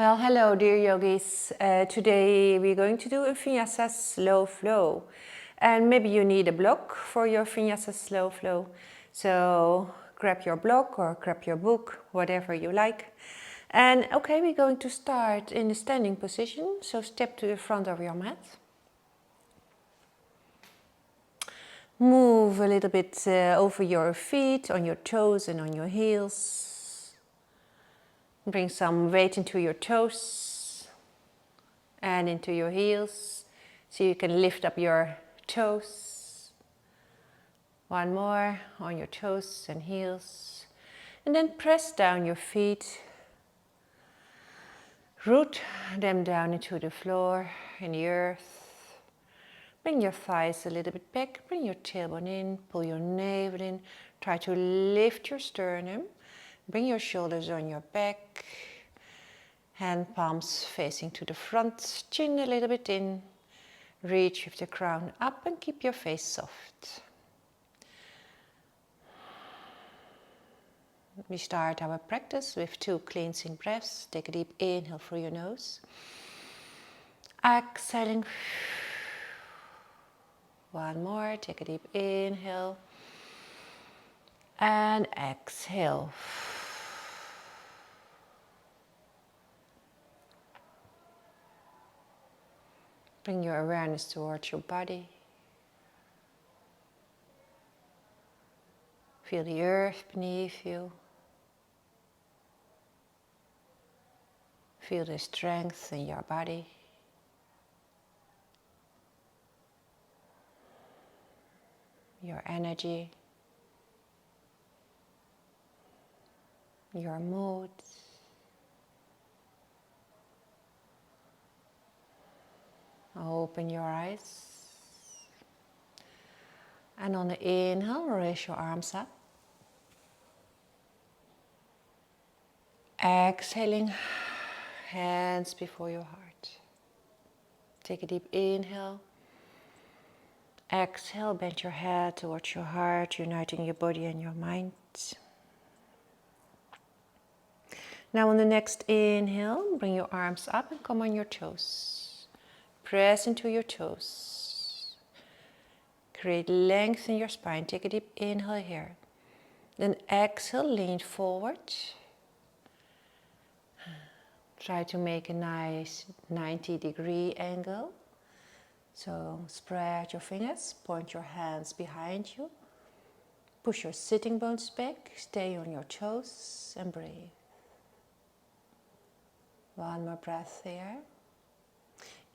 Well, hello dear yogis. Today we're going to do a Vinyasa Slow Flow. And maybe you need a block for your Vinyasa Slow Flow. So grab your block or grab your book, whatever you like. And okay, we're going to start in the standing position. So step to the front of your mat. Move a little bit over your feet, on your toes and on your heels. Bring some weight into your toes and into your heels, so you can lift up your toes. One more on your toes and heels. And then press down your feet. Root them down into the floor and the earth. Bring your thighs a little bit back. Bring your tailbone in. Pull your navel in. Try to lift your sternum. Bring your shoulders on your back. Hand palms facing to the front, chin a little bit in. Reach with the crown up and keep your face soft. We start our practice with 2 cleansing breaths. Take a deep inhale through your nose. Exhaling. One more. Take a deep inhale. And exhale. Bring your awareness towards your body. Feel the earth beneath you. Feel the strength in your body. Your energy. Your mood. Open your eyes. And on the inhale, raise your arms up. Exhaling, hands before your heart. Take a deep inhale. Exhale, bend your head towards your heart, uniting your body and your mind. Now on the next inhale, bring your arms up and come on your toes. Press into your toes. Create length in your spine. Take a deep inhale here. Then exhale, lean forward. Try to make a nice 90-degree angle. So spread your fingers, point your hands behind you. Push your sitting bones back, stay on your toes and breathe. One more breath here.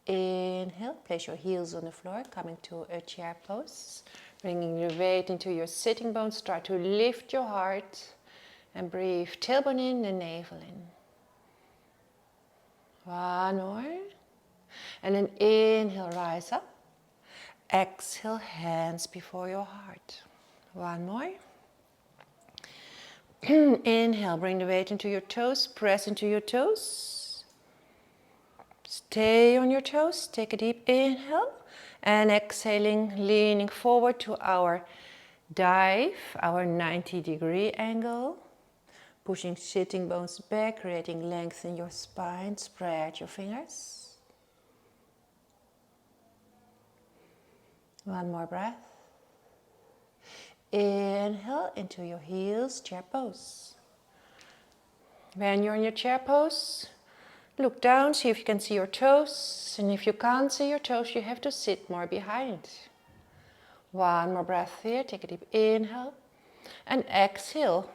Inhale, place your heels on the floor, coming to a chair pose. Bringing your weight into your sitting bones, try to lift your heart and breathe tailbone in and navel in. One more. And then inhale, rise up. Exhale, hands before your heart. One more. Inhale, bring the weight into your toes, press into your toes. Stay on your toes, take a deep inhale. And exhaling, leaning forward to our dive, our 90-degree angle. Pushing sitting bones back, creating length in your spine. Spread your fingers. One more breath. Inhale into your heels, chair pose. When you're in your chair pose, look down, see if you can see your toes. And if you can't see your toes, you have to sit more behind. One more breath here. Take a deep inhale. And exhale.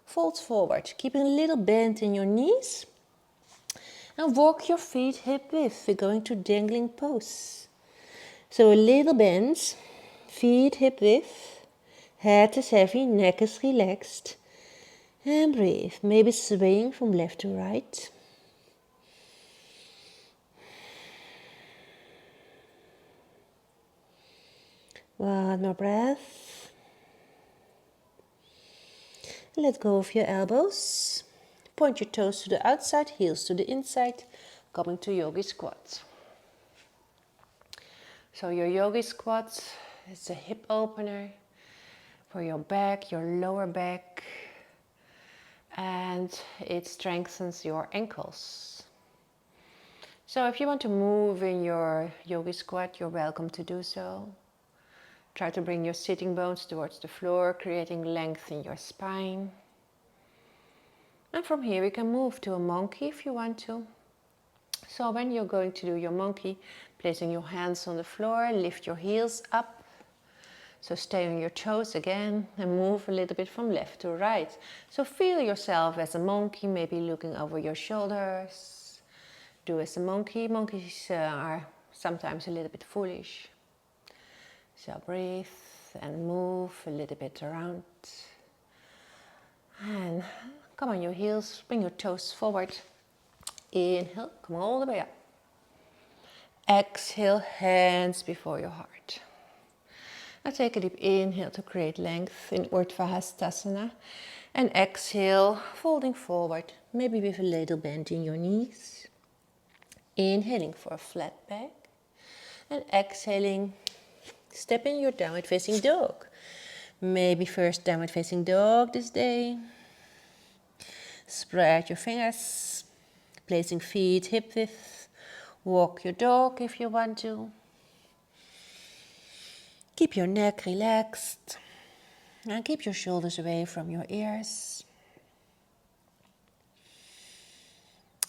Fold forward, keeping a little bend in your knees. And walk your feet hip width. We're going to dangling pose. So a little bend, feet hip width. Head is heavy, neck is relaxed. And breathe, maybe swaying from left to right. One more breath. Let go of your elbows. Point your toes to the outside, heels to the inside. Coming to yogi squat. So your yogi squat is a hip opener for your back, your lower back. And it strengthens your ankles. So if you want to move in your yogi squat, you're welcome to do so. Try to bring your sitting bones towards the floor, creating length in your spine. And from here we can move to a monkey if you want to. So when you're going to do your monkey, placing your hands on the floor, lift your heels up. So stay on your toes again and move a little bit from left to right. So feel yourself as a monkey, maybe looking over your shoulders. Do as a monkey. Monkeys are sometimes a little bit foolish. So breathe and move a little bit around. And come on your heels, bring your toes forward. Inhale, come all the way up. Exhale, hands before your heart. Now take a deep inhale to create length in Urdhva Hastasana. And exhale, folding forward, maybe with a little bend in your knees. Inhaling for a flat back. And exhaling, step in your downward facing dog. Maybe first downward facing dog this day. Spread your fingers, placing feet hip width. Walk your dog if you want to. Keep your neck relaxed and keep your shoulders away from your ears.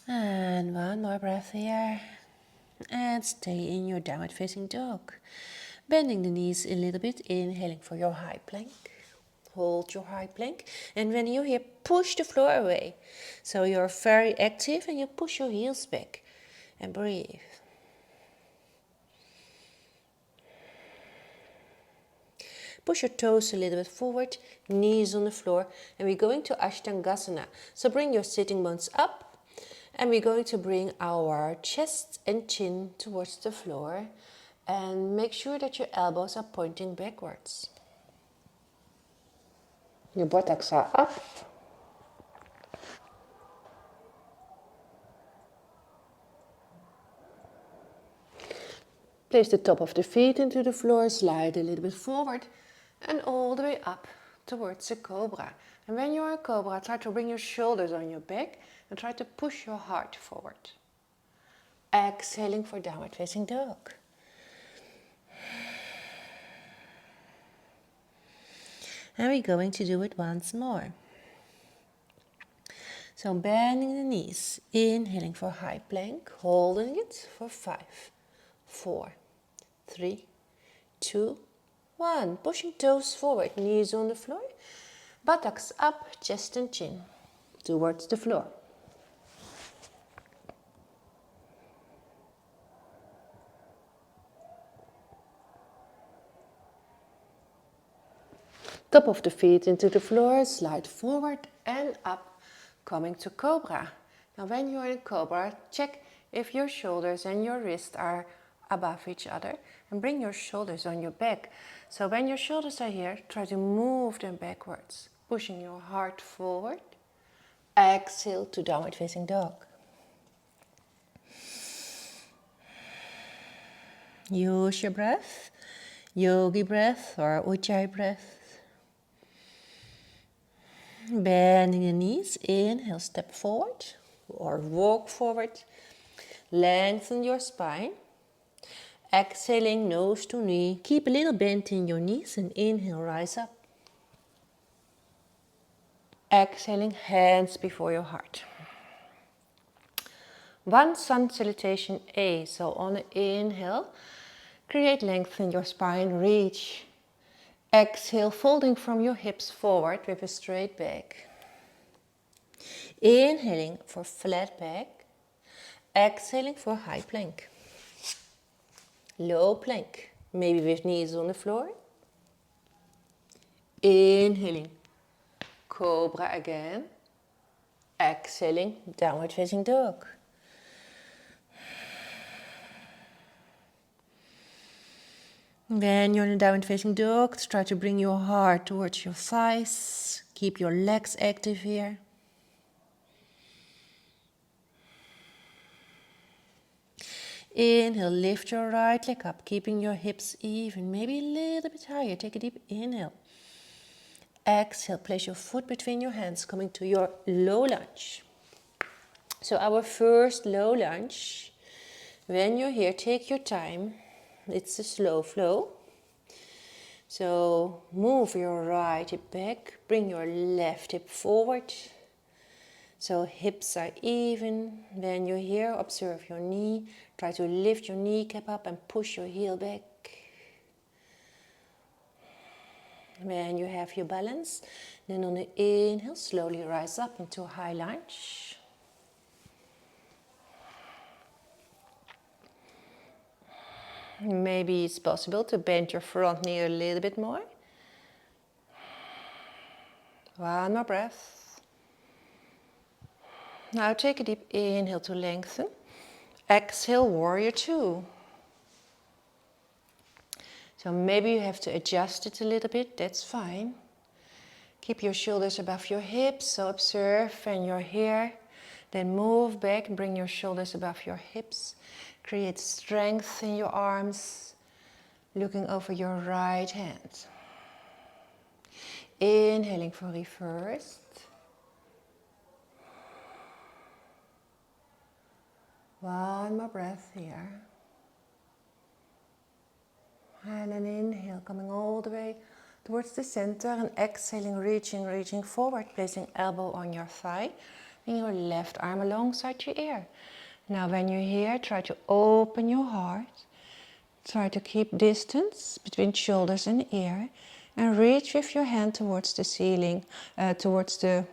And one more breath here. And stay in your downward facing dog. Bending the knees a little bit, inhaling for your high plank. Hold your high plank. And when you here, push the floor away. So you're very active and you push your heels back. And breathe. Push your toes a little bit forward, knees on the floor, and we're going to Ashtangasana. So bring your sitting bones up, and we're going to bring our chest and chin towards the floor, and make sure that your elbows are pointing backwards. Your buttocks are up. Place the top of the feet into the floor, slide a little bit forward, and all the way up towards a cobra. And when you're a cobra, try to bring your shoulders on your back and try to push your heart forward. Exhaling for downward facing dog. And we're going to do it once more. So bending the knees, inhaling for high plank, holding it for 5, 4, 3, 2, 1. Pushing toes forward, knees on the floor, buttocks up, chest and chin towards the floor. Top of the feet into the floor, slide forward and up, coming to cobra. Now when you're in cobra, check if your shoulders and your wrists are above each other and bring your shoulders on your back. So when your shoulders are here, try to move them backwards, pushing your heart forward. Exhale to downward facing dog. Use your breath, yogi breath or ujjayi breath. Bending the knees, inhale, step forward or walk forward. Lengthen your spine. Exhaling, nose to knee. Keep a little bend in your knees and inhale, rise up. Exhaling, hands before your heart. One sun salutation A. So on an inhale, create length in your spine, reach. Exhale, folding from your hips forward with a straight back. Inhaling for flat back. Exhaling for high plank. Low plank, maybe with knees on the floor. Inhaling, cobra again. Exhaling, downward facing dog. When you're in a downward facing dog, try to bring your heart towards your thighs. Keep your legs active here. Inhale, lift your right leg up, keeping your hips even, maybe a little bit higher. Take a deep inhale. Exhale, place your foot between your hands, coming to your low lunge. So our first low lunge. When you're here, take your time. It's a slow flow. So move your right hip back, bring your left hip forward. So hips are even. When you're here, observe your knee. Try to lift your kneecap up and push your heel back. When you have your balance, then on the inhale, slowly rise up into a high lunge. Maybe it's possible to bend your front knee a little bit more. One more breath. Now take a deep inhale to lengthen. Exhale, warrior two. So maybe you have to adjust it a little bit, that's fine. Keep your shoulders above your hips, so observe when you're here. Then move back, bring your shoulders above your hips. Create strength in your arms, looking over your right hand. Inhaling for reversed. One more breath here. And an inhale, coming all the way towards the center, and exhaling, reaching forward, placing elbow on your thigh, and your left arm alongside your ear. Now when you're here, try to open your heart. Try to keep distance between shoulders and ear, and reach with your hand towards the ceiling, towards the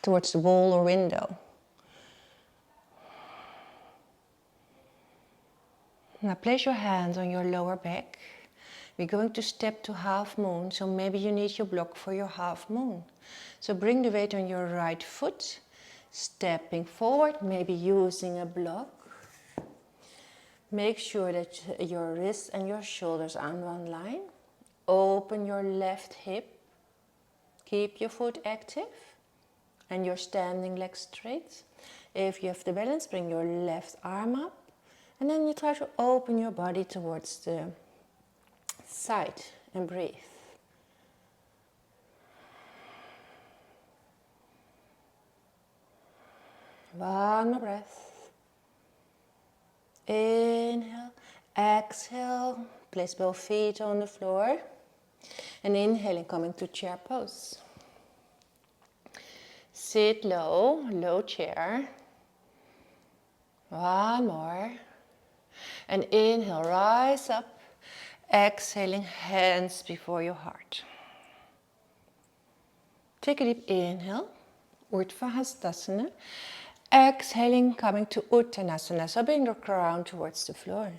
wall or window. Now place your hand on your lower back. We're going to step to half moon, so maybe you need your block for your half moon. So bring the weight on your right foot, stepping forward, maybe using a block. Make sure that your wrists and your shoulders are on one line. Open your left hip. Keep your foot active and your standing leg straight. If you have the balance, bring your left arm up. And then you try to open your body towards the side and breathe. One more breath. Inhale, exhale, place both feet on the floor. And inhaling, coming to chair pose. Sit low, low chair. One more. And inhale, rise up. Exhaling, hands before your heart. Take a deep inhale, Urdhva Hastasana. Exhaling, coming to Uttanasana, so bring the crown towards the floor.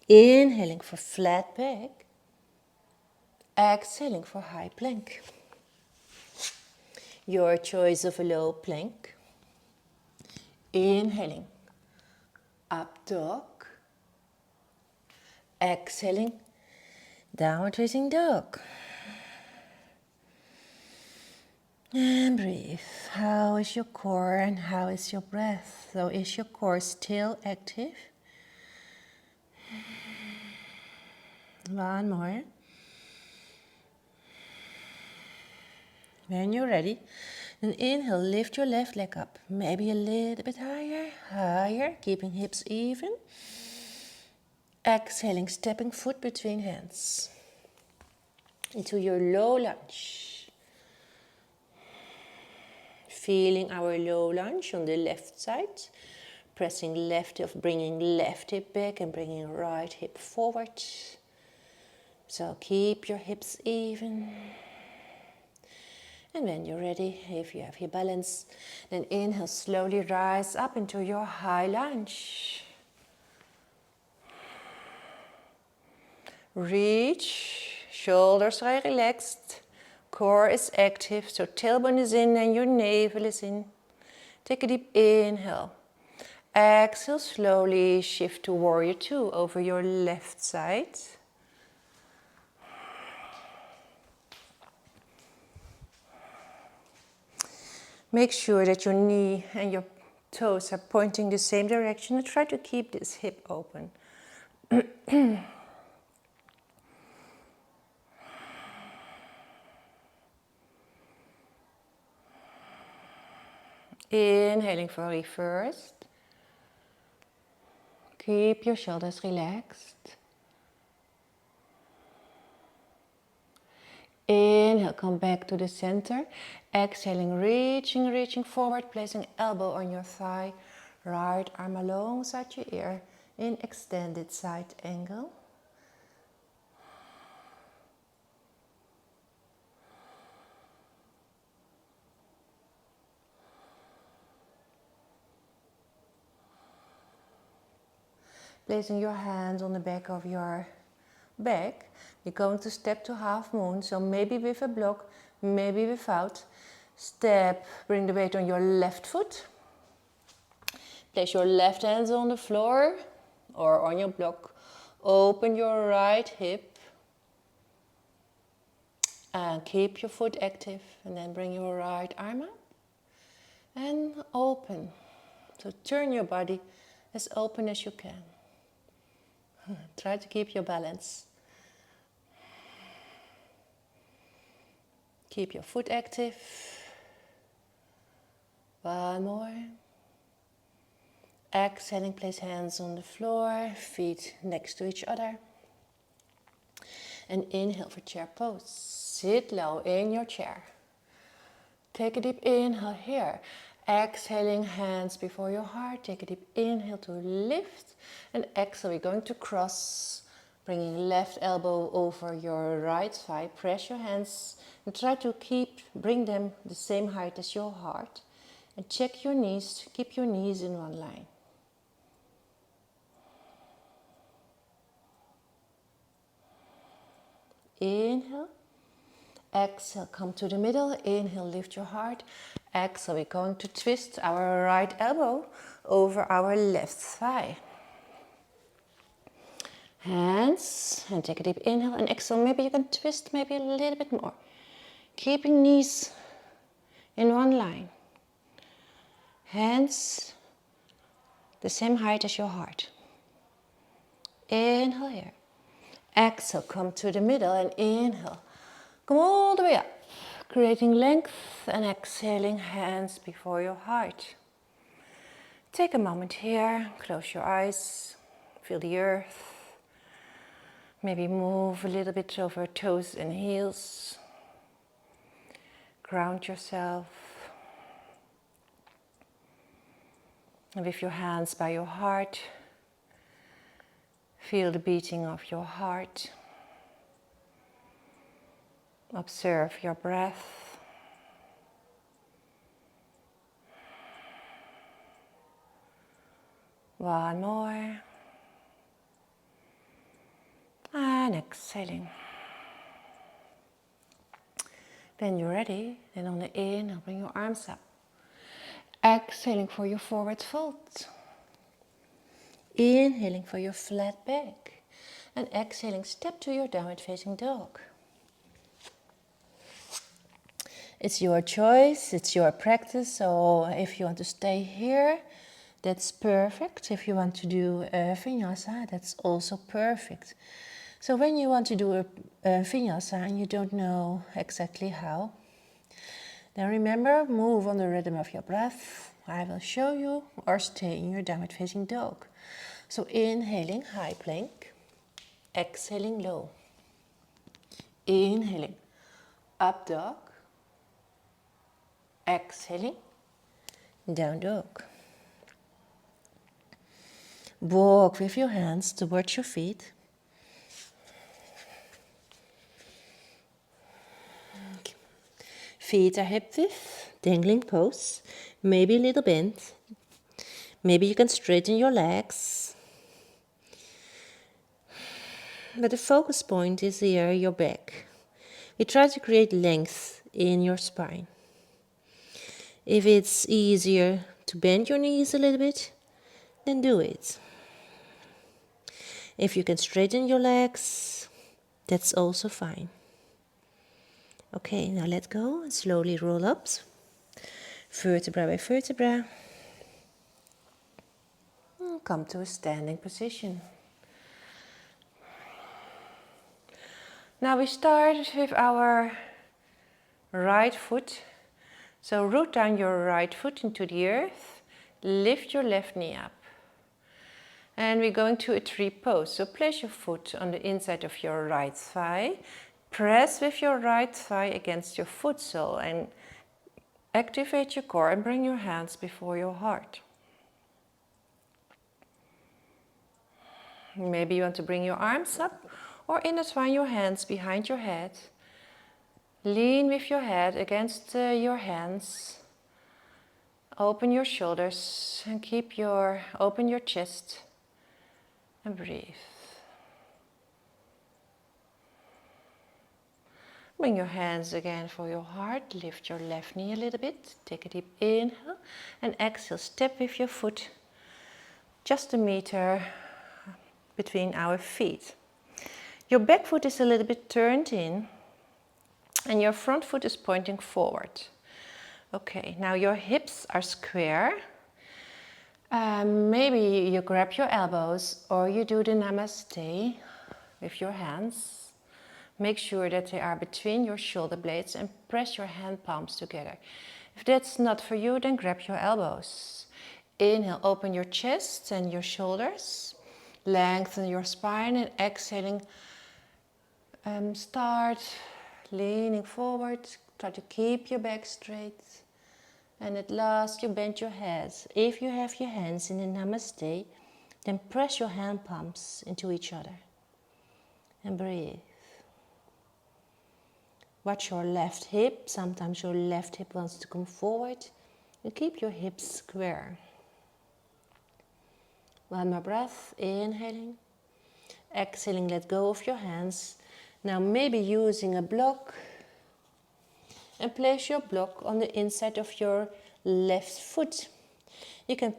Inhaling for flat back. Exhaling for high plank. Your choice of a low plank. Inhaling, up dog. Exhaling, downward facing dog. And breathe. How is your core and how is your breath? So is your core still active? One more. When you're ready, then inhale, lift your left leg up. Maybe a little bit higher, higher, keeping hips even. Exhaling, stepping foot between hands into your low lunge. Feeling our low lunge on the left side. Pressing left hip, bringing left hip back and bringing right hip forward. So keep your hips even. And when you're ready, if you have your balance, then inhale, slowly rise up into your high lunge. Reach, shoulders are relaxed, core is active, so tailbone is in and your navel is in. Take a deep inhale. Exhale, slowly shift to warrior two over your left side. Make sure that your knee and your toes are pointing the same direction and try to keep this hip open. Inhaling for reversed. Keep your shoulders relaxed. Inhale, come back to the center. Exhaling, reaching forward, placing elbow on your thigh. Right arm alongside your ear in extended side angle. Placing your hands on the back of your back. You're going to step to half moon, so maybe with a block, maybe without. Step, bring the weight on your left foot. Place your left hands on the floor or on your block. Open your right hip. And keep your foot active. And then bring your right arm up. And open. So turn your body as open as you can. Try to keep your balance. Keep your foot active. One more. Exhaling, place hands on the floor, feet next to each other. And inhale for chair pose. Sit low in your chair. Take a deep inhale here. Exhaling, hands before your heart. Take a deep inhale to lift. And exhale, we're going to cross. Bringing left elbow over your right thigh. Press your hands and try to bring them the same height as your heart. And check your knees. Keep your knees in one line. Inhale. Exhale, come to the middle. Inhale, lift your heart. Exhale, we're going to twist our right elbow over our left thigh. Hands, and take a deep inhale and exhale. Maybe you can twist maybe a little bit more. Keeping knees in one line. Hands the same height as your heart. Inhale here. Exhale, come to the middle and inhale. Come all the way up, creating length and exhaling, hands before your heart. Take a moment here, close your eyes, feel the earth. Maybe move a little bit over toes and heels. Ground yourself. And with your hands by your heart, feel the beating of your heart. Observe your breath. One more. And exhaling. Then you're ready. Then on the inhale, bring your arms up. Exhaling for your forward fold. Inhaling for your flat back. And exhaling, step to your downward facing dog. It's your choice, it's your practice, so if you want to stay here, that's perfect. If you want to do a vinyasa, that's also perfect. So when you want to do a vinyasa and you don't know exactly how, then remember, move on the rhythm of your breath. I will show you, or stay in your downward facing dog. So inhaling, high plank. Exhaling, low. Inhaling, up dog. Exhaling, down dog. Walk with your hands towards your feet. Feet are hip width, dangling pose, maybe a little bend. Maybe you can straighten your legs. But the focus point is here, your back. We try to create length in your spine. If it's easier to bend your knees a little bit, then do it. If you can straighten your legs, that's also fine. Okay, now let go and slowly roll up, vertebra by vertebra. And come to a standing position. Now we start with our right foot. So root down your right foot into the earth, lift your left knee up. And we're going to a tree pose. So place your foot on the inside of your right thigh. Press with your right thigh against your foot sole and activate your core and bring your hands before your heart. Maybe you want to bring your arms up or intertwine your hands behind your head. Lean with your head against your hands. Open your shoulders and open your chest and breathe. Bring your hands again for your heart. Lift your left knee a little bit. Take a deep inhale and exhale. Step with your foot just a meter between our feet. Your back foot is a little bit turned in and your front foot is pointing forward. Okay, now your hips are square. Maybe you grab your elbows or you do the namaste with your hands. Make sure that they are between your shoulder blades and press your hand palms together. If that's not for you, then grab your elbows. Inhale, open your chest and your shoulders. Lengthen your spine and exhaling, start leaning forward. Try to keep your back straight. And at last you bend your head. If you have your hands in the namaste, then press your hand palms into each other. And breathe. Watch your left hip. Sometimes your left hip wants to come forward. And keep your hips square. One more breath, inhaling. Exhaling, let go of your hands. Now maybe using a block. And place your block on the inside of your left foot. You can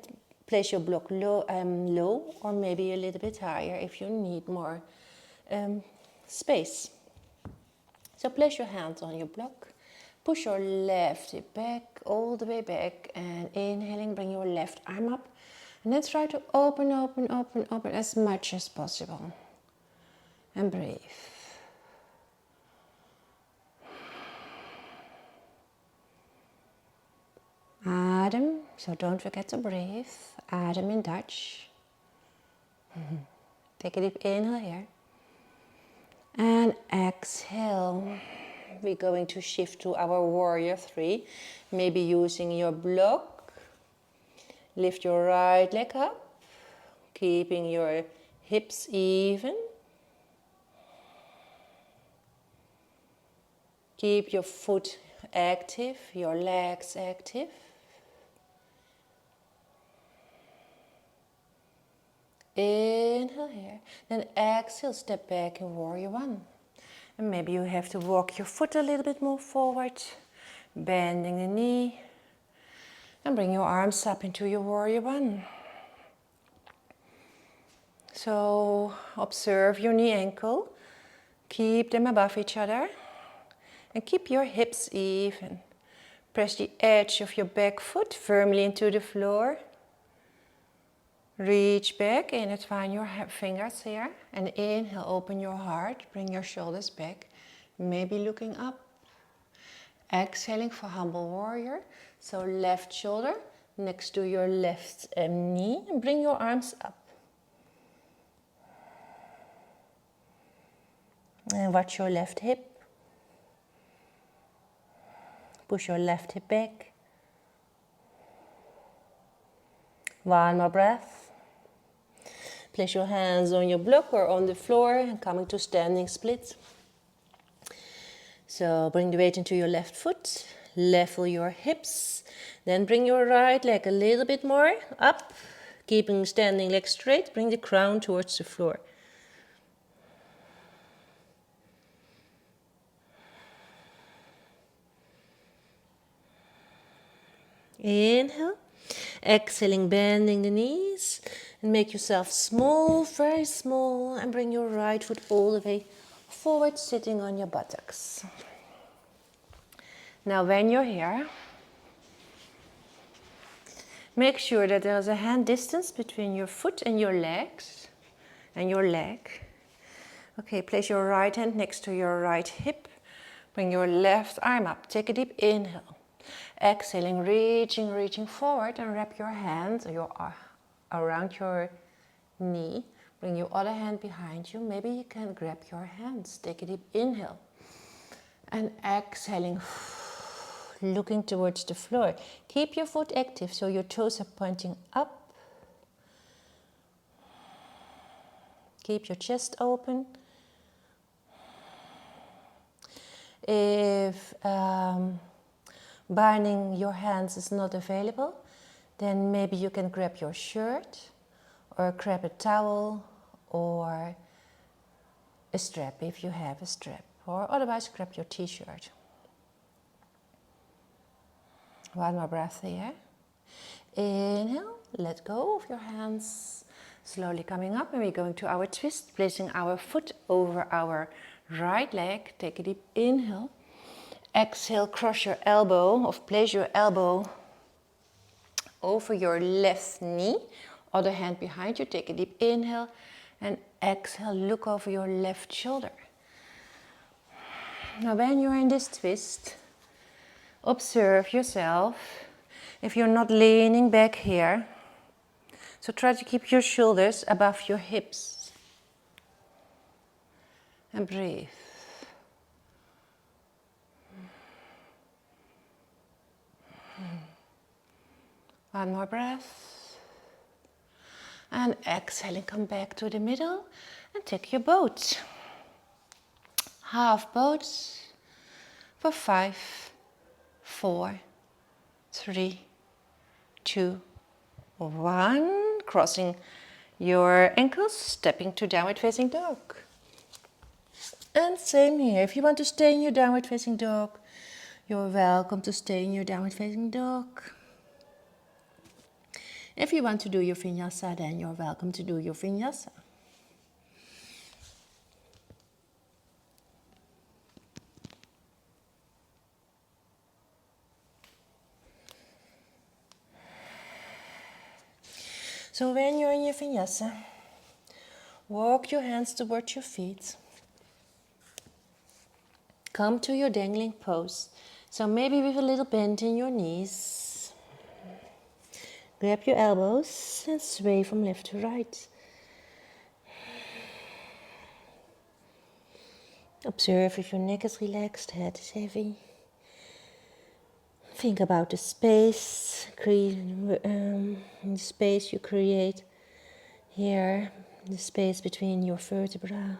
place your block low or maybe a little bit higher if you need more space. So place your hands on your block. Push your left hip back, all the way back. And inhaling, bring your left arm up. And then try to open as much as possible. And breathe. Adem, so don't forget to breathe. Adem in Dutch. Take a deep inhale here. And exhale. We're going to shift to our warrior 3. Maybe using your block. Lift your right leg up, keeping your hips even. Keep your foot active, your legs active. Inhale here, then exhale, step back in warrior 1. And maybe you have to walk your foot a little bit more forward, bending the knee. And bring your arms up into your warrior 1. So observe your knee ankle. Keep them above each other. And keep your hips even. Press the edge of your back foot firmly into the floor. Reach back, intertwine your fingers here. And inhale, open your heart. Bring your shoulders back. Maybe looking up. Exhaling for humble warrior. So left shoulder next to your left knee. And bring your arms up. And watch your left hip. Push your left hip back. One more breath. Place your hands on your block or on the floor and coming to standing split. So bring the weight into your left foot, level your hips, then bring your right leg a little bit more up, keeping standing leg straight, bring the crown towards the floor. Inhale, exhaling, bending the knees, and make yourself small, very small, and bring your right foot all the way forward, sitting on your buttocks. Now when you're here, make sure that there's a hand distance between your foot and your legs, and your leg. Okay, place your right hand next to your right hip. Bring your left arm up. Take a deep inhale. Exhaling, reaching forward, and wrap your hand around your knee. Bring your other hand behind you. Maybe you can grab your hands. Take a deep inhale. And exhaling, looking towards the floor. Keep your foot active so your toes are pointing up. Keep your chest open. If binding your hands is not available, then maybe you can grab your shirt or grab a towel or a strap if you have a strap, or otherwise grab your t-shirt. One more breath here. Inhale, let go of your hands. Slowly coming up, and we're going to our twist, placing our foot over our right leg. Take a deep inhale. Exhale, cross your elbow, or place your elbow over your left knee. Other hand behind you. Take a deep inhale. And exhale, look over your left shoulder. Now when you're in this twist, observe yourself. If you're not leaning back here, so try to keep your shoulders above your hips. And breathe. One more breath. And exhaling, come back to the middle and take your boat. Half boat for 5, 4, 3, 2, 1. Crossing your ankles, stepping to downward facing dog. And same here. If you want to stay in your downward facing dog, you're welcome to stay in your downward facing dog. If you want to do your vinyasa, then you're welcome to do your vinyasa. So when you're in your vinyasa, walk your hands towards your feet. Come to your dangling pose. So maybe with a little bend in your knees. Grab your elbows and sway from left to right. Observe if your neck is relaxed, head is heavy. Think about the space, the space you create here, the space between your vertebrae,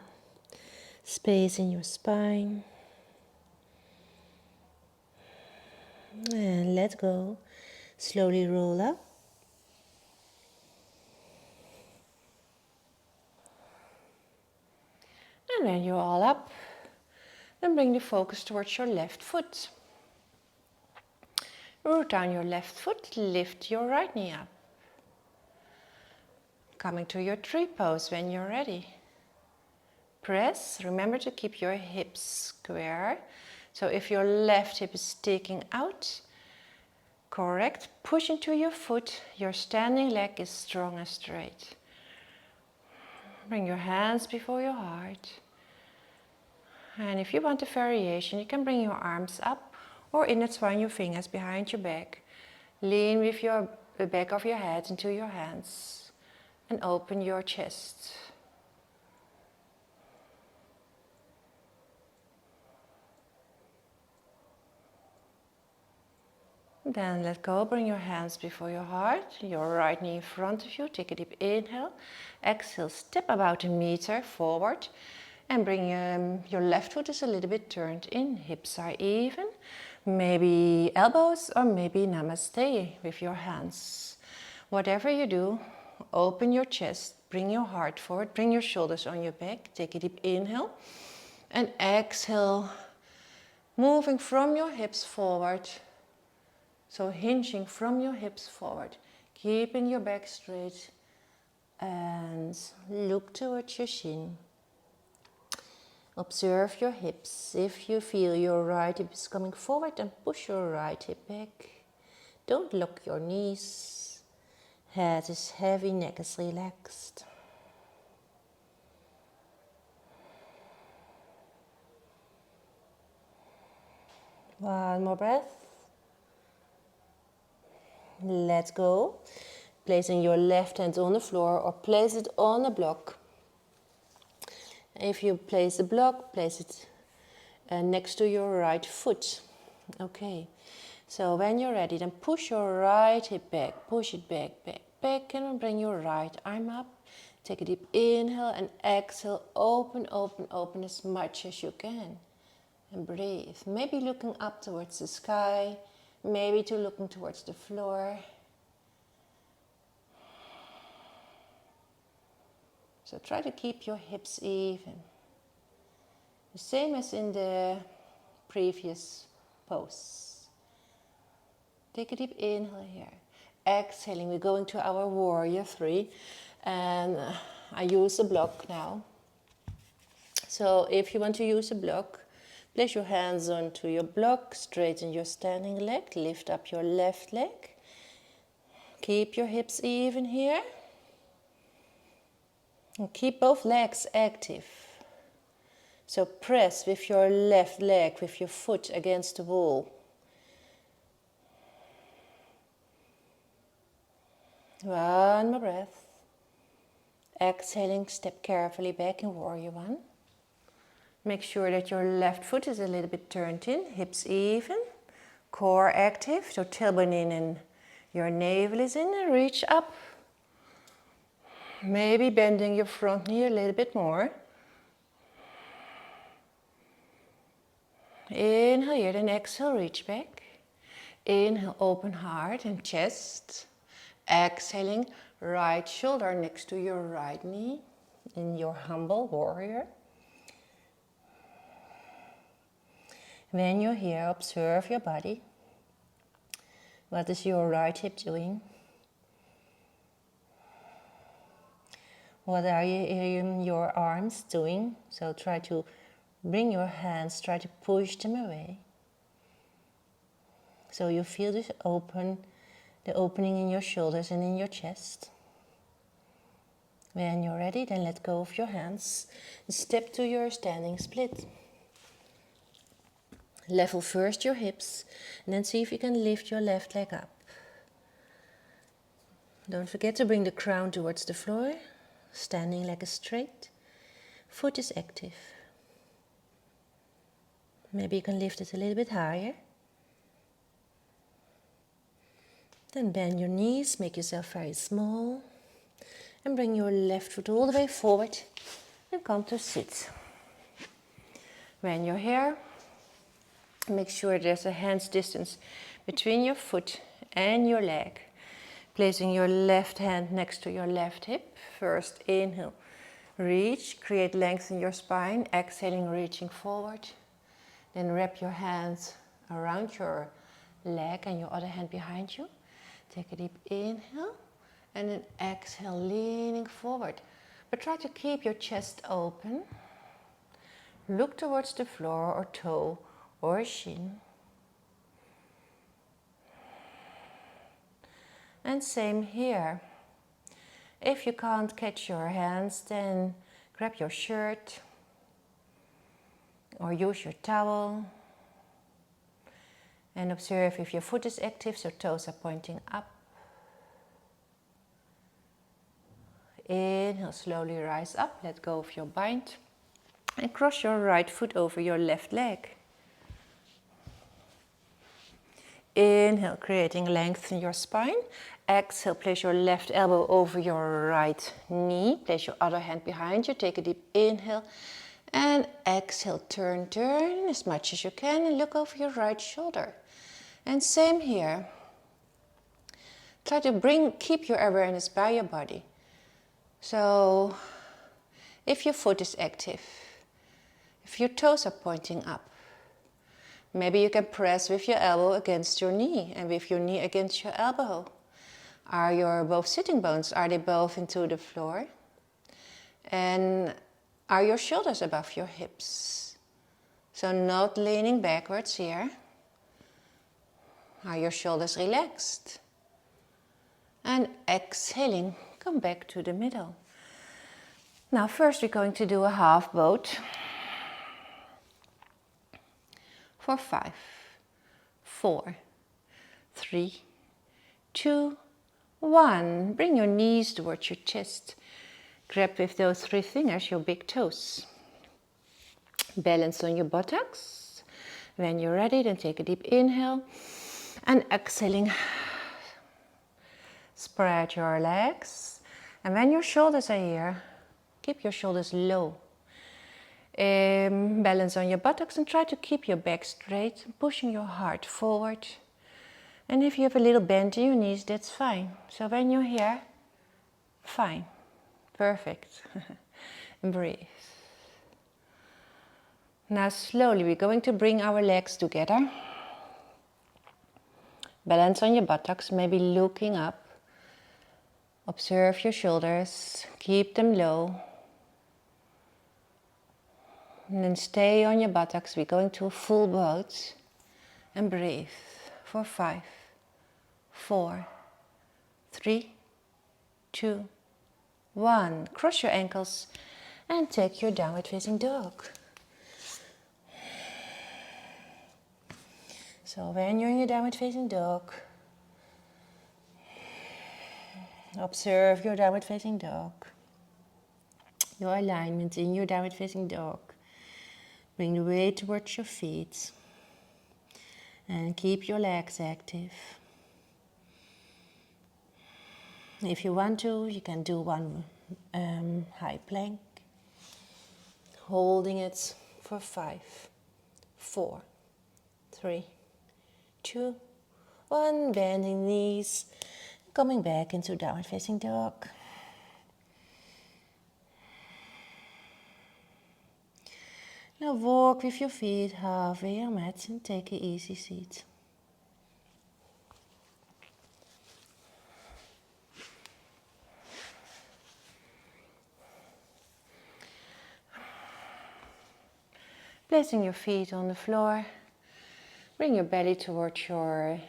space in your spine. And let go. Slowly roll up. And when you're all up, then bring the focus towards your left foot. Root down your left foot, lift your right knee up. Coming to your tree pose when you're ready. Press, remember to keep your hips square. So if your left hip is sticking out, correct, push into your foot, your standing leg is strong and straight. Bring your hands before your heart. And if you want a variation, you can bring your arms up or intertwine your fingers behind your back. Lean with the back of your head into your hands and open your chest. Then let go, bring your hands before your heart, your right knee in front of you. Take a deep inhale. Exhale, step about 1 meter forward and bring your left foot is a little bit turned in. Hips are even. Maybe elbows or maybe namaste with your hands. Whatever you do, open your chest, bring your heart forward, bring your shoulders on your back. Take a deep inhale and exhale, moving from your hips forward. So hinging from your hips forward, keeping your back straight and look towards your shin. Observe your hips. If you feel your right hip is coming forward, then push your right hip back. Don't lock your knees. Head is heavy, neck is relaxed. One more breath. Let go. placing your left hand on the floor or place it on a block. If you place the block, place it next to your right foot. Okay, so when you're ready, then push your right hip back, push it back, back, back, and bring your right arm up. Take a deep inhale and exhale, open, open, open as much as you can. And breathe, maybe looking up towards the sky, maybe looking towards the floor. So try to keep your hips even. The same as in the previous pose. Take a deep inhale here. Exhaling, we're going to our warrior 3. And I use a block now. So if you want to use a block, place your hands onto your block, straighten your standing leg, lift up your left leg. Keep your hips even here. And keep both legs active. So press with your left leg, with your foot against the wall. One more breath. Exhaling, step carefully back in warrior 1. Make sure that your left foot is a little bit turned in, hips even, core active, so tailbone in and your navel is in, and reach up. Maybe bending your front knee a little bit more. Inhale here, then exhale, reach back. Inhale, open heart and chest. Exhaling, right shoulder next to your right knee in your humble warrior. When you're here, observe your body. What is your right hip doing? What are your arms doing? So try to bring your hands, try to push them away. So you feel this the opening in your shoulders and in your chest. When you're ready, then let go of your hands. Step to your standing split. Level first your hips, and then see if you can lift your left leg up. Don't forget to bring the crown towards the floor. Standing leg is straight. Foot is active. Maybe you can lift it a little bit higher. Then bend your knees, make yourself very small. And bring your left foot all the way forward and come to sit. When you're here, make sure there's a hand's distance between your foot and your leg. Placing your left hand next to your left hip. First inhale, reach, create length in your spine. Exhaling, reaching forward. Then wrap your hands around your leg and your other hand behind you. Take a deep inhale and then exhale, leaning forward. But try to keep your chest open. Look towards the floor or toe or shin. And same here. If you can't catch your hands, then grab your shirt or use your towel. And observe if your foot is active, so toes are pointing up. Inhale, slowly rise up, let go of your bind. And cross your right foot over your left leg. Inhale, creating length in your spine. Exhale, place your left elbow over your right knee. Place your other hand behind you. Take a deep inhale. And exhale, turn as much as you can. And look over your right shoulder. And same here. Try to keep your awareness by your body. So, if your foot is active, if your toes are pointing up, maybe you can press with your elbow against your knee and with your knee against your elbow. Are your both sitting bones, are they both into the floor? And are your shoulders above your hips? So not leaning backwards here. Are your shoulders relaxed? And exhaling, come back to the middle. Now first we're going to do a half boat. For 5, 4, 3, 2, 1. Bring your knees towards your chest. Grab with those 3 fingers your big toes. Balance on your buttocks. When you're ready, then take a deep inhale. And exhaling, spread your legs. And when your shoulders are here, keep your shoulders low. Balance on your buttocks and try to keep your back straight, pushing your heart forward. And if you have a little bend in your knees, that's fine. So when you're here, fine, perfect. And breathe. Now slowly we're going to bring our legs together. Balance on your buttocks, maybe looking up. Observe your shoulders, keep them low. And then stay on your buttocks. We're going to a full boat. And breathe for 5, 4, 3, 2, 1. Cross your ankles and take your downward facing dog. So when you're in your downward facing dog, observe your downward facing dog. Your alignment in your downward facing dog. Bring the weight towards your feet. And keep your legs active. If you want to, you can do one high plank. Holding it for 5, 4, 3, 2, 1. Bending knees. Coming back into downward facing dog. Now walk with your feet halfway your mat and take an easy seat. Placing your feet on the floor, bring your belly towards your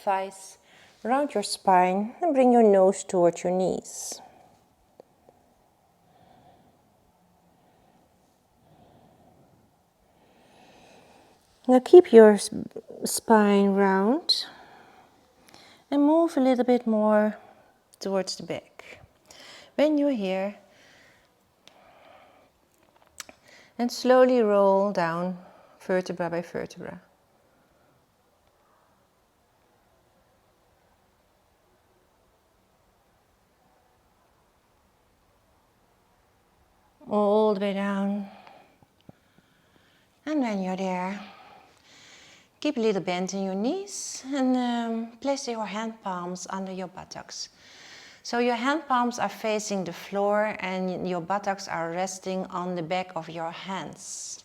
thighs, round your spine, and bring your nose towards your knees. Now keep your spine round and move a little bit more towards the back. When you're here, and slowly roll down vertebra by vertebra. All the way down. And when you're there, keep a little bend in your knees and place your hand palms under your buttocks. So your hand palms are facing the floor and your buttocks are resting on the back of your hands.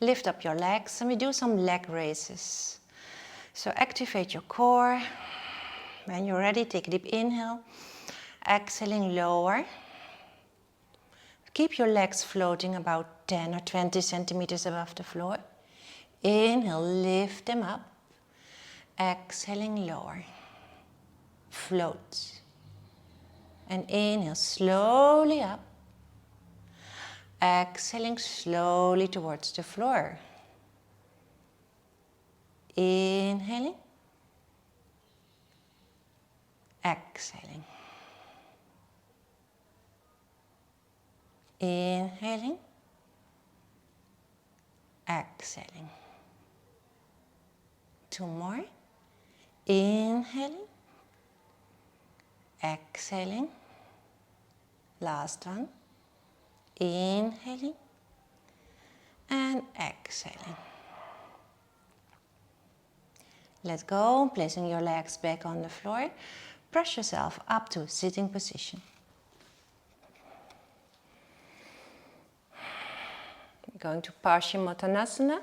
Lift up your legs and we do some leg raises. So activate your core. When you're ready, take a deep inhale. Exhaling, lower. Keep your legs floating about 10 or 20 centimeters above the floor. Inhale, lift them up. Exhaling, lower. Float. And inhale slowly up. Exhaling slowly towards the floor. Inhaling. Exhaling. Inhaling. Exhaling. 2 more. Inhaling. Exhaling. Last one. Inhaling. And exhaling. Let go, placing your legs back on the floor. Press yourself up to sitting position. Going to Paschimottanasana.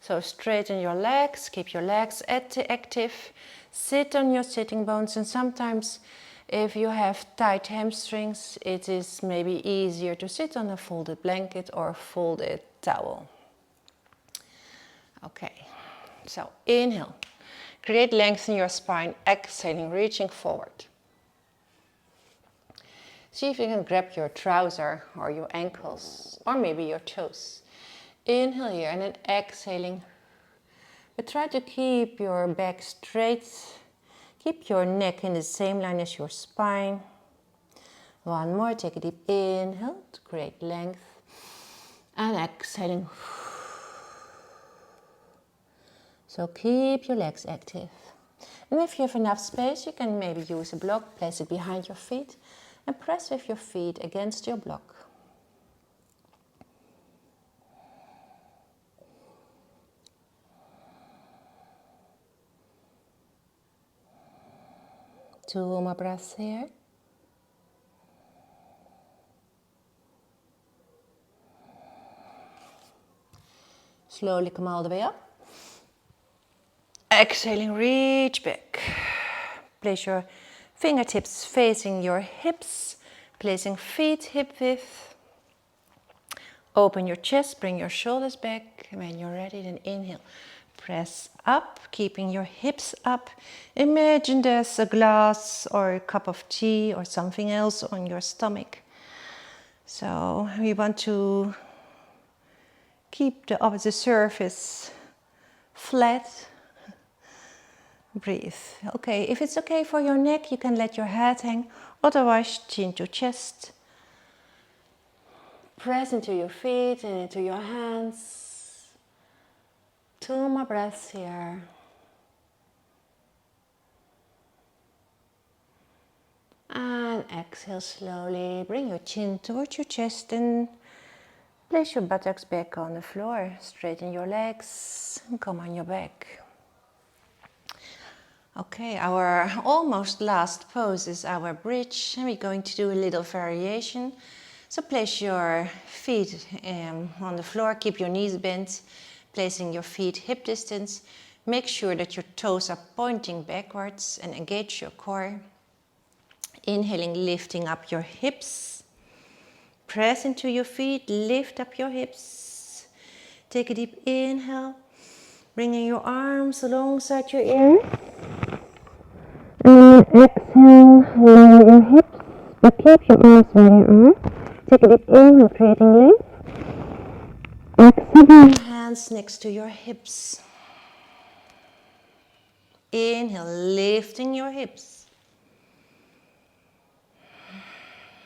So straighten your legs, keep your legs active. Sit on your sitting bones, and sometimes if you have tight hamstrings, it is maybe easier to sit on a folded blanket or a folded towel. Okay, so inhale. Create length in your spine, exhaling, reaching forward. See if you can grab your trouser or your ankles or maybe your toes. Inhale here and then exhaling. But try to keep your back straight. Keep your neck in the same line as your spine. One more, take a deep inhale to create length. And exhaling. So keep your legs active. And if you have enough space, you can maybe use a block, place it behind your feet, and press with your feet against your block. Two more breaths here. Slowly come all the way up. Exhaling, reach back. Place your fingertips facing your hips, placing feet hip width. Open your chest, bring your shoulders back. When you're ready, then inhale. Press up, keeping your hips up. Imagine there's a glass or a cup of tea or something else on your stomach. So we want to keep the opposite surface flat. Breathe. Okay, if it's okay for your neck, you can let your head hang. Otherwise, chin to chest. Press into your feet and into your hands. Two more breaths here. And exhale slowly. Bring your chin towards your chest and place your buttocks back on the floor. Straighten your legs and come on your back. Okay, our almost last pose is our bridge, and we're going to do a little variation. So place your feet on the floor, keep your knees bent, placing your feet hip distance. Make sure that your toes are pointing backwards and engage your core. Inhaling, lifting up your hips. Press into your feet, lift up your hips. Take a deep inhale, bringing your arms alongside your ears. And exhale, lower your hips, but keep your arms where you are. Take a deep inhale, creating length. Exhale, hands next to your hips. Inhale, lifting your hips.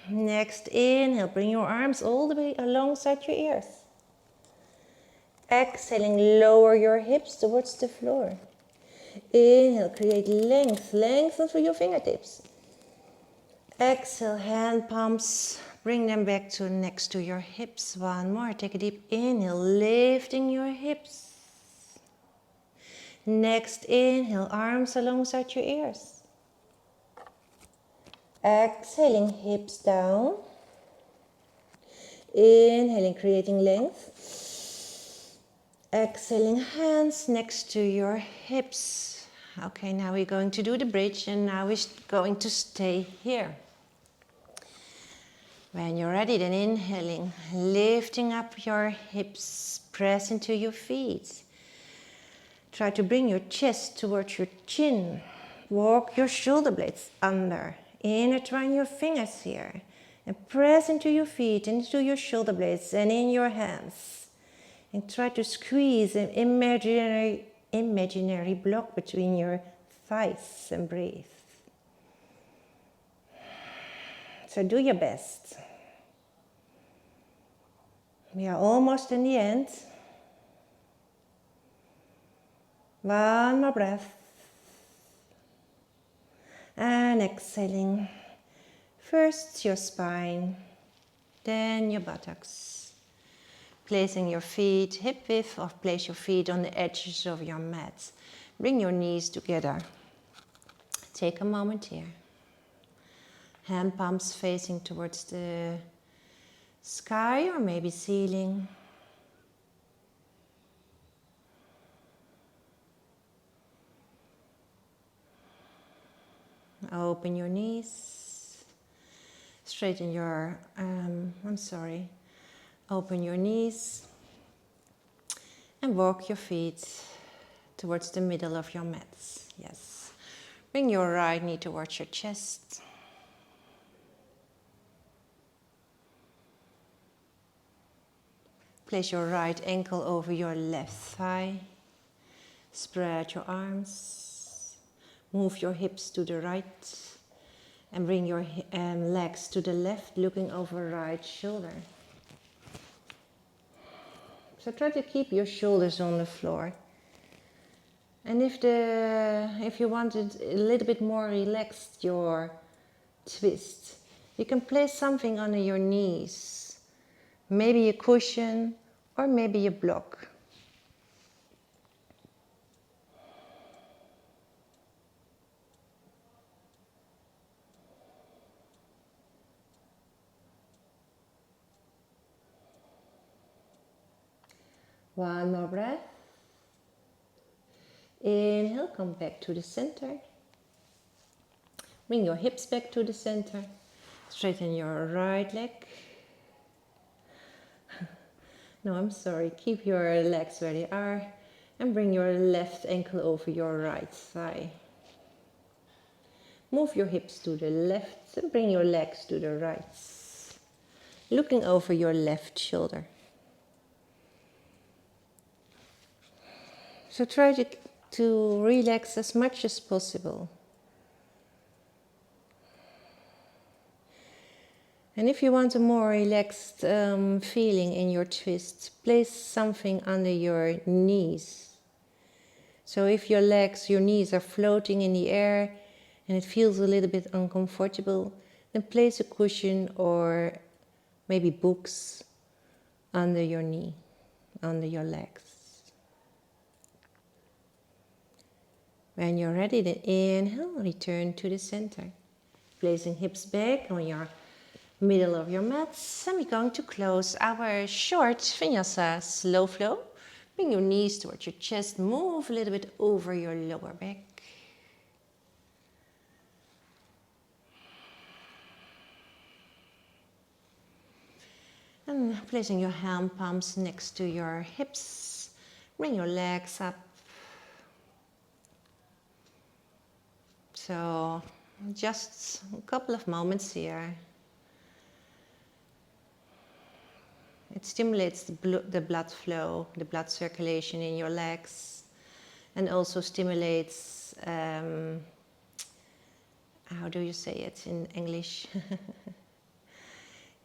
Next inhale, bring your arms all the way alongside your ears. Exhaling, lower your hips towards the floor. Inhale, create length, lengthen through your fingertips. Exhale, hand palms, bring them back to next to your hips. One more, take a deep inhale, lifting your hips. Next inhale, arms alongside your ears. Exhaling, hips down. Inhaling, creating length. Exhaling, hands next to your hips. Okay, now we're going to do the bridge, and now we're going to stay here. When you're ready, then inhaling, lifting up your hips, press into your feet. Try to bring your chest towards your chin. Walk your shoulder blades under. Intertwine your fingers here. And press into your feet, into your shoulder blades, and in your hands. And try to squeeze an imaginary block between your thighs and breathe. So do your best. We are almost in the end. One more breath. And exhaling. First your spine, then your buttocks. Placing your feet hip width, or place your feet on the edges of your mat. Bring your knees together. Take a moment here. Hand palms facing towards the sky or maybe ceiling. Open your knees. Straighten your, Open your knees and walk your feet towards the middle of your mats. Yes. Bring your right knee towards your chest. Place your right ankle over your left thigh. Spread your arms. Move your hips to the right and bring your legs to the left, looking over right shoulder. So try to keep your shoulders on the floor. And if you want it a little bit more relaxed, your twist, you can place something under your knees. Maybe a cushion or maybe a block. One more breath. Inhale, come back to the center. Bring your hips back to the center. Straighten your right leg. No, I'm sorry. Keep your legs where they are. And bring your left ankle over your right thigh. Move your hips to the left and bring your legs to the right. Looking over your left shoulder. So try to relax as much as possible. And if you want a more relaxed feeling in your twist, place something under your knees. So if your knees are floating in the air and it feels a little bit uncomfortable, then place a cushion or maybe books under your knee, under your legs. When you're ready, then inhale, return to the center. Placing hips back on your middle of your mats, and we're going to close our short Vinyasa Slow Flow. Bring your knees towards your chest, move a little bit over your lower back. And placing your hand palms next to your hips, bring your legs up. So just a couple of moments here. It stimulates the blood flow, the blood circulation in your legs, and also stimulates, how do you say it in English?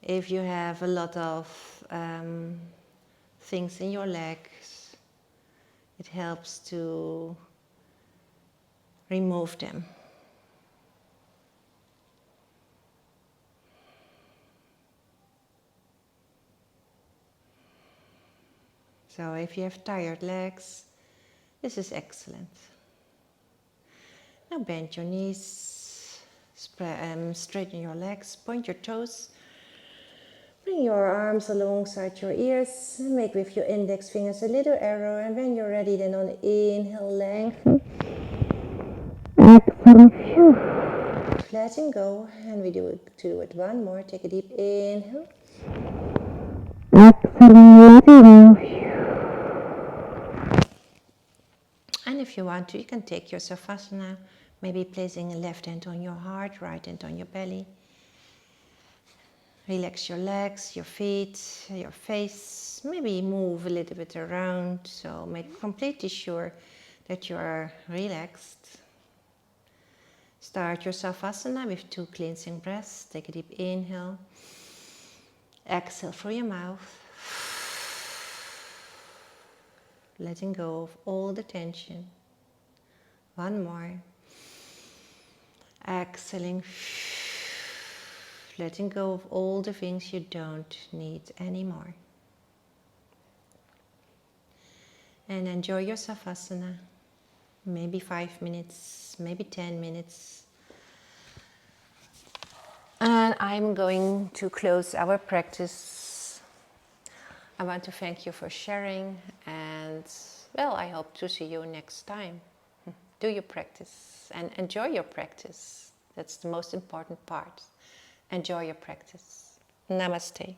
If you have a lot of things in your legs, it helps to remove them. So if you have tired legs, this is excellent. Now bend your knees, straighten your legs, point your toes. Bring your arms alongside your ears and make with your index fingers a little arrow, and when you're ready, then on inhale, lengthen. Exhale, letting go, and we do it one more. Take a deep inhale. Exhale, letting go. And if you want to, you can take your Savasana, maybe placing a left hand on your heart, right hand on your belly. Relax your legs, your feet, your face. Maybe move a little bit around, so make completely sure that you are relaxed. Start your Savasana with 2 cleansing breaths. Take a deep inhale. Exhale through your mouth. Letting go of all the tension. One more. Exhaling. Letting go of all the things you don't need anymore. And enjoy your Savasana. Maybe 5 minutes, maybe 10 minutes. And I'm going to close our practice. I want to thank you for sharing, and well, I hope to see you next time. Do your practice and enjoy your practice. That's the most important part. Enjoy your practice. Namaste.